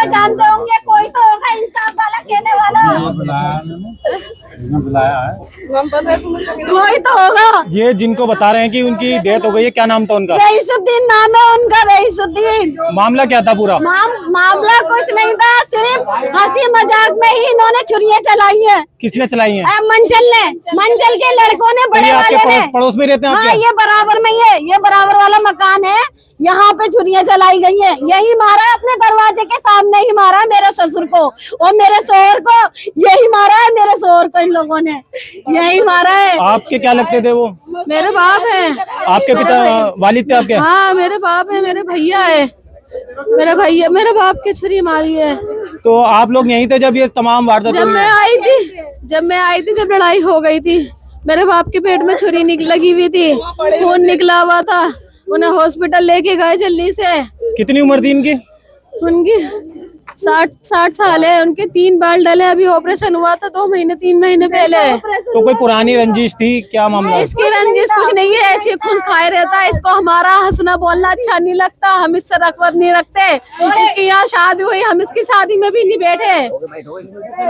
जानते होंगे, कोई तो होगा इंसाफ वाला कहने वाला, बुलाया है, कोई तो होगा। ये जिनको बता रहे हैं कि उनकी डेथ हो गई है, क्या नाम था उनका? रईसुद्दीन नाम है उनका, रईसुद्दीन। मामला क्या था पूरा? मामला कुछ नहीं था, सिर्फ हंसी मजाक में ही इन्होंने छुरियां चलाई है। किसने चलाई है? मंचल के लड़कों ने, बड़े वाले ने। पड़ोस में रहते हैं हाँ, ये बराबर में है, ये बराबर वाला मकान है, यहाँ पे छुरियां चलाई गई हैं। यही मारा है, अपने दरवाजे के सामने ही मारा है मेरे ससुर को और मेरे शोहर को, यही मारा है मेरे शोहर को, इन लोगों ने यही मारा है। आपके क्या लगते थे वो? मेरे बाप है। आपके पिता वालिद थे आपके? हाँ, मेरे बाप है, मेरे भैया है, मेरे बाप के छुरी मारी है। तो आप लोग यहीं थे जब ये तमाम वारदात? जब मैं आई थी, जब लड़ाई हो गई थी, मेरे बाप के पेट में छुरी लगी हुई थी, खून निकला हुआ था, उन्हें हॉस्पिटल लेके गए जल्दी से। कितनी उम्र थी इनकी? उनकी 60 साल है, उनके 3 बाल डले, अभी ऑपरेशन हुआ था 3 महीने पहले। तो कोई पुरानी रंजिश थी, क्या मामला? इसकी रंजिश कुछ नहीं है, ऐसे खुद खाए रहता है। इसको हमारा हंसना बोलना अच्छा नहीं लगता, हम इससे रकबत नहीं रखते। इसकी यहाँ शादी हुई, हम इसकी शादी में भी नहीं बैठे,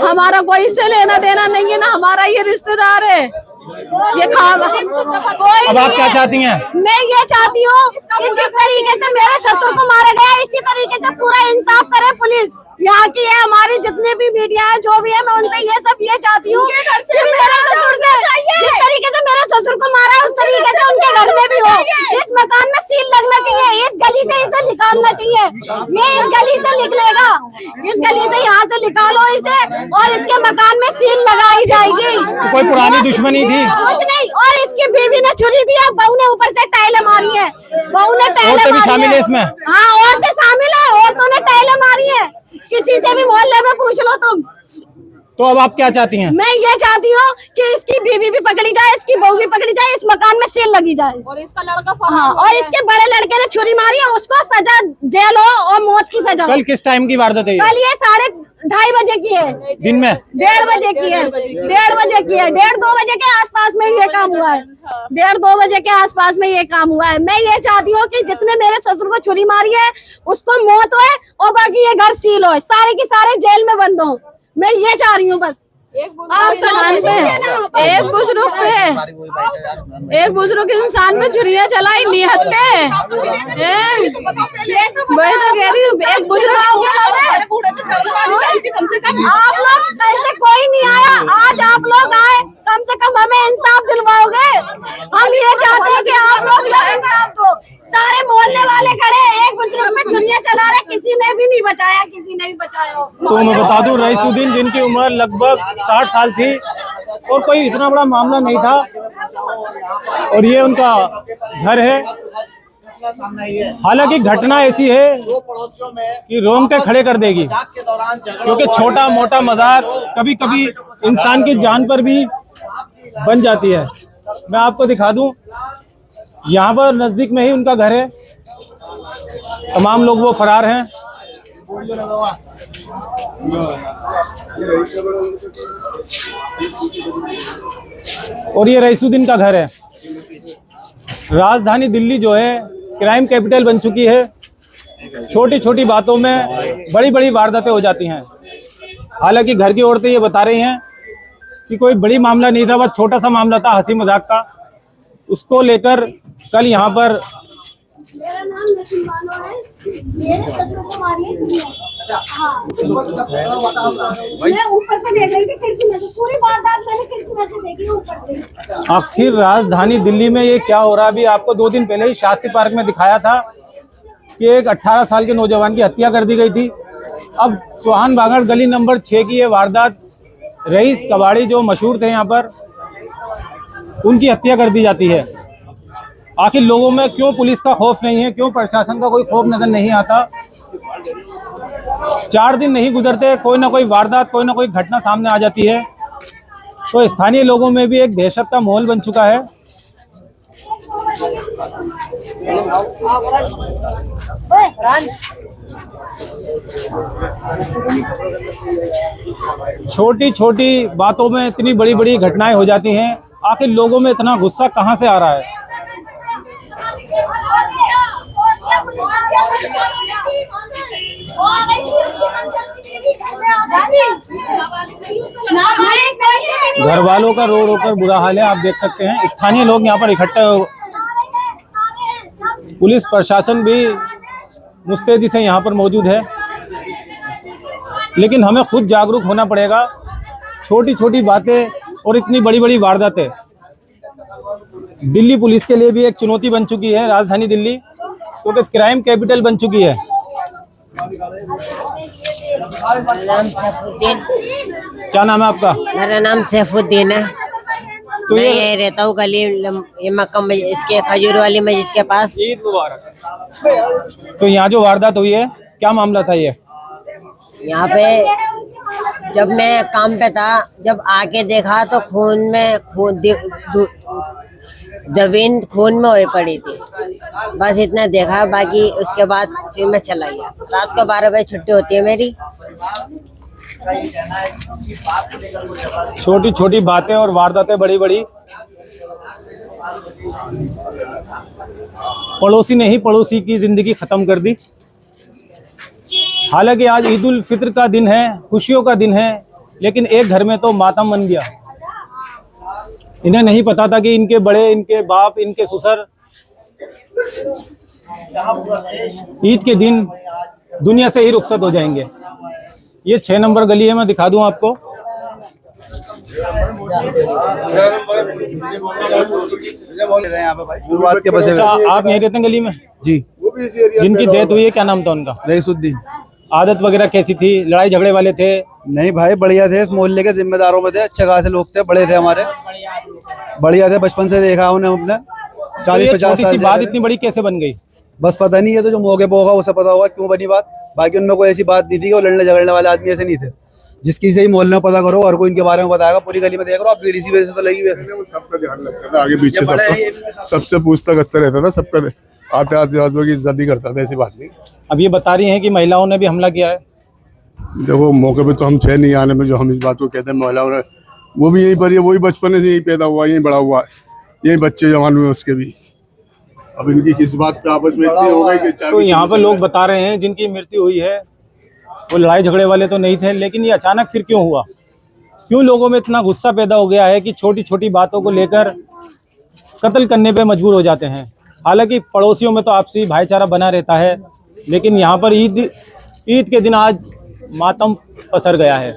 हमारा कोई इससे लेना देना नहीं है, ना हमारा ये रिश्तेदार है। ये अब आप क्या चाहती हैं? मैं ये चाहती हूँ कि जिस तरीके से मेरे ससुर को मारा गया, इसी तरीके से पूरा इंसाफ करे पुलिस। यहाँ की है, हमारी जितने भी मीडिया है, जो भी है, मैं उनसे ये चाहती हूँ कि मेरे ससुर से जिस तरीके से मेरे ससुर को मारा है, उस तरीके से उनके घर में भी हो। इस मकान में सील लगना चाहिए, इस गली से इसे निकालना चाहिए। ये इस गली से निकलेगा, इस गली से यहाँ से निकालो इसे, और इसके मकान में सील लगाई जाएगी। तो कोई पुरानी दुश्मनी थी? कुछ नहीं। और इसकी बीवी ने छुरी दिया, बहू ने ऊपर से टाइलें मारी है, बहू ने टाइलें औरतें भी मारी शामिल है इसमें? हाँ, औरतें शामिल है, औरतों ने टाइलें मारी है। किसी से भी मोहल्ले में पूछ लो तुम। तो अब आप क्या चाहती हैं? मैं ये चाहती हूँ कि इसकी बीवी भी पकड़ी जाए, इसकी बहू भी पकड़ी जाए, इस मकान में सील लगी जाए। और इसका लड़का हाँ, और इसके बड़े लड़के ने छुरी मारी है, उसको सजा, जेल हो और मौत की सजा। कल किस टाइम की वारदात है? कल ये 2:30 बजे की है, दिन में 1:30 बजे की है, 1:30 बजे की है, 1:30-2 बजे के आसपास में ये काम हुआ है, 1:30-2 बजे के आसपास में ये काम हुआ है। मैं ये चाहती हूँ कि जिसने मेरे ससुर को छुरी मारी है, उसको मौत होए और बाकी ये घर सील हो, सारे के सारे जेल में बंद हो। मैं ये चाह रही हूँ बस। एक बुजुर्ग इंसान पे छुरियां चलाई निहत्ते, वही तो कह रही हूँ। एक बुजुर्ग, आप लोग कैसे, कोई नहीं आया, आज आप लोग आए, कम से कम हमें इंसाफ दिलवाओगे। हम ये चाहते हैं कि आप लोग इंसाफ दो। सारे मोहल्ले वाले खड़े, एक बुजुर्ग पे छुरियां चला रहे, किसी ने भी नहीं बचाया, किसी ने भी बचाया। तो मैं बता दूं, रईसुद्दीन जिनकी उम्र लगभग 60 साल थी और कोई इतना बड़ा मामला नहीं था, और ये उनका घर है। हालांकि घटना ऐसी है कि रोंगटे खड़े कर देगी, क्योंकि छोटा मोटा मजाक कभी कभी इंसान की जान पर भी बन जाती है। मैं आपको दिखा दूं, यहाँ पर नजदीक में ही उनका घर है। तमाम लोग वो फरार हैं। और ये रईसुद्दीन का घर है। राजधानी दिल्ली जो है क्राइम कैपिटल बन चुकी है। छोटी छोटी बातों में बड़ी बड़ी वारदातें हो जाती हैं। हालांकि घर की औरतें ये बता रही हैं कि कोई बड़ी मामला नहीं था, बस छोटा सा मामला था हंसी मजाक का। उसको लेकर कल यहाँ पर मेरा नाम नसीम बानो है, मेरे ससुर को मारी है। हाँ, मैं ऊपर से देख रही थी खिड़की में से, पूरी वारदात मैंने खिड़की में से देखी ऊपर से। आखिर राजधानी दिल्ली में ये क्या हो रहा है? अभी आपको 2 दिन पहले ही शास्त्री पार्क में दिखाया था कि एक 18 साल के नौजवान की हत्या कर दी गई थी। अब चौहान बागड़ गली नंबर 6 की ये वारदात, रईस कबाड़ी जो मशहूर थे यहाँ पर, उनकी हत्या कर दी जाती है। आखिर लोगों में क्यों पुलिस का खौफ नहीं है, क्यों प्रशासन का कोई खौफ नजर नहीं आता? 4 दिन नहीं गुजरते कोई ना कोई वारदात, कोई ना कोई घटना सामने आ जाती है। तो स्थानीय लोगों में भी एक दहशत का माहौल बन चुका है। छोटी छोटी बातों में इतनी बड़ी बड़ी घटनाएं हो जाती हैं। आखिर लोगों में इतना गुस्सा कहां से आ रहा है? घर वालों का रो रो कर बुरा हाल है, आप देख सकते हैं। स्थानीय लोग यहाँ पर इकट्ठे हो, पुलिस प्रशासन भी मुस्तैदी से यहाँ पर मौजूद है, लेकिन हमें खुद जागरूक होना पड़ेगा। छोटी छोटी बातें और इतनी बड़ी बड़ी वारदातें दिल्ली पुलिस के लिए भी एक चुनौती बन चुकी है। राजधानी दिल्ली क्योंकि क्राइम कैपिटल बन चुकी है। नाम सैफुद्दीन। क्या नाम है आपका? मेरा नाम सैफुद्दीन है। तो मैं ये यही रहता हूँ गली ये मक्का इसके खजूर वाली मस्जिद के पास। ईद मुबारक। तो यहाँ जो वारदात हुई है, क्या मामला था ये? यहाँ पे जब मैं काम पे था, जब आके देखा तो जमीन खून में हुई पड़ी थी। बस इतना देखा, बाकी उसके बाद फिर मैं चला गया। रात को 12 बजे छुट्टी होती है मेरी। छोटी छोटी बातें और वारदातें बड़ी बड़ी। पड़ोसी ने ही पड़ोसी की जिंदगी खत्म कर दी। हालांकि आज ईद उल फित्र का दिन है, खुशियों का दिन है, लेकिन एक घर में तो मातम बन गया। इन्हें नहीं पता था कि इनके बड़े, इनके बाप, इनके ससुर ईद के दिन दुनिया से ही रुखसत हो जाएंगे। ये 6 नंबर गली है, मैं दिखा दूं आपको। शुरुआत के बसे अच्छा, आप यहीं रहते हैं गली में? जी। जिनकी डेथ हुई है, क्या नाम था उनका? रईसुद्दीन। आदत वगैरह कैसी थी? लड़ाई झगड़े वाले थे? नहीं भाई, बढ़िया थे। इस मोहल्ले के जिम्मेदारों में थे, अच्छे खासे लोग थे, बड़े थे हमारे, बढ़िया थे। बचपन से देखा उन्हें अपने। 40-50 साल। बात इतनी बड़ी कैसे बन गई? बस पता नहीं है, तो जो मौके पे होगा उसे पता होगा क्यों बनी बात। बाकी उनमें कोई ऐसी बात नहीं थी कि वो लड़ने झगड़ने वाले आदमी ऐसे नहीं थे। जिसकी से ही मोहल्ले में पता करो और कोई इनके बारे में बताएगा, पूरी गली में देख रहे हो आप, इसी वजह से तो लगी वैसे। वो सबका ध्यान रखता था, आगे पीछे सबका, सबसे पूछता करता रहता था, सबका आते आते की इज्जत ही करता था, ऐसी बात नहीं। अब ये बता रही हैं कि महिलाओं ने भी हमला किया है। देखो मौके पे तो हम थे नहीं आने में, जो हम इस बात को कहते हैं महिलाओं ने, वो भी यहीं पर है, वही बचपन से यहीं पैदा हुआ, यहीं बड़ा हुआ, यही बच्चे जवान हुए उसके भी। अब इनकी किस बात पे आपस में इतनी हो गई कि तो यहाँ पर लोग बता रहे हैं जिनकी मृत्यु हुई है वो लड़ाई झगड़े वाले तो नहीं थे, लेकिन ये अचानक फिर क्यों हुआ? क्यों लोगों में इतना गुस्सा पैदा हो गया है कि छोटी छोटी बातों को लेकर कत्ल करने पे मजबूर हो जाते हैं? हालांकि पड़ोसियों में तो आपसी भाईचारा बना रहता है, लेकिन यहाँ पर ईद के दिन आज मातम पसर गया है।